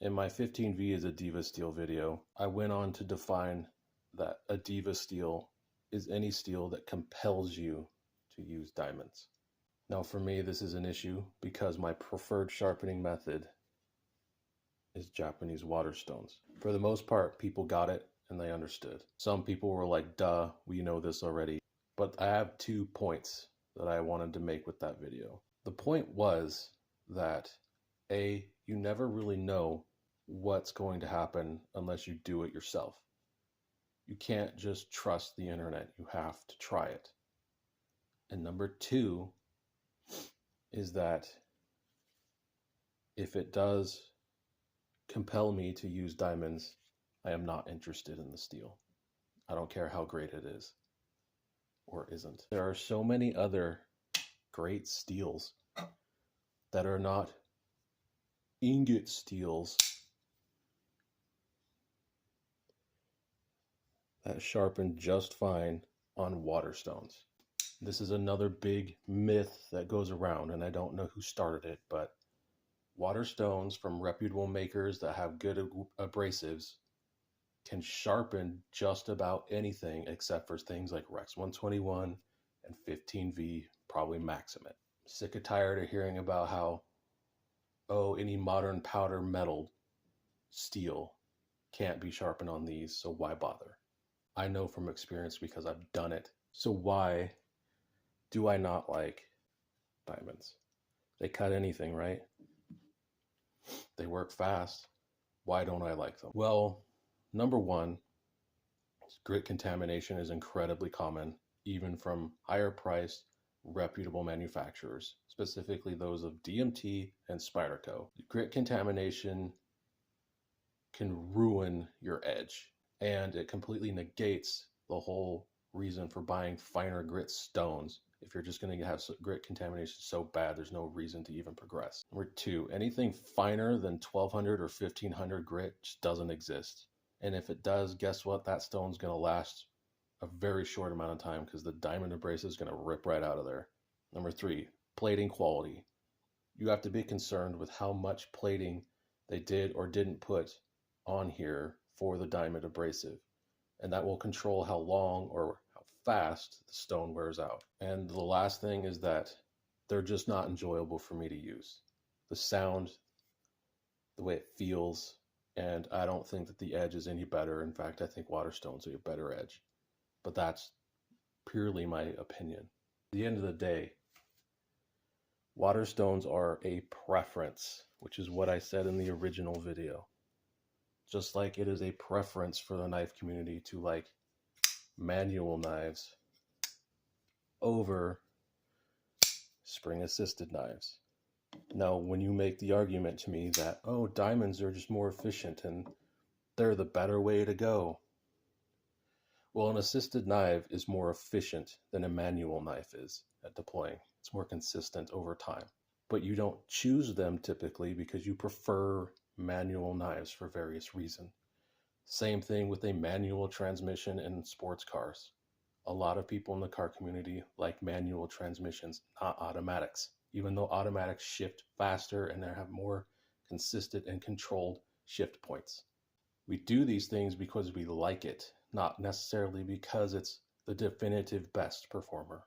In my 15V is a diva steel video, I went on to define that a diva steel is any steel that compels you to use diamonds. Now for me, this is an issue because my preferred sharpening method is Japanese water stones. For the most part, people got it and they understood. Some people were like, duh, we know this already. But I have 2 points that I wanted to make with that video. The point was that you never really know what's going to happen unless you do it yourself. You can't just trust the internet. You have to try it. And number 2 is that if it does compel me to use diamonds, I am not interested in the steel. I don't care how great it is or isn't. There are so many other great steels that are not ingot steels that sharpen just fine on water stones. This is another big myth that goes around, and I don't know who started it, but water stones from reputable makers that have good abrasives can sharpen just about anything except for things like Rex 121 and 15V, probably Maximate. Sick and tired of hearing about how, any modern powder metal steel can't be sharpened on these, so why bother? I know from experience because I've done it. So why do I not like diamonds? They cut anything, right? They work fast. Why don't I like them? Well, number 1, grit contamination is incredibly common, even from higher priced, reputable manufacturers, specifically those of DMT and Spyderco. Grit contamination can ruin your edge, and it completely negates the whole reason for buying finer grit stones. If you're just going to have grit contamination so bad, there's no reason to even progress. Number 2, anything finer than 1200 or 1500 grit just doesn't exist. And if it does, guess what? That stone's going to last a very short amount of time because the diamond abrasive is going to rip right out of there. Number 3, plating quality. You have to be concerned with how much plating they did or didn't put on here for the diamond abrasive. And that will control how long or how fast the stone wears out. And the last thing is that they're just not enjoyable for me to use. The sound, the way it feels, and I don't think that the edge is any better. In fact, I think water stones are a better edge. But that's purely my opinion. At the end of the day, water stones are a preference, which is what I said in the original video. Just like it is a preference for the knife community to like manual knives over spring-assisted knives. Now, when you make the argument to me that, diamonds are just more efficient and they're the better way to go. Well, an assisted knife is more efficient than a manual knife is at deploying. It's more consistent over time. But you don't choose them typically because you prefer manual knives for various reasons. Same thing with a manual transmission in sports cars. A lot of people in the car community like manual transmissions, not automatics, even though automatics shift faster and they have more consistent and controlled shift points. We do these things because we like it, not necessarily because it's the definitive best performer.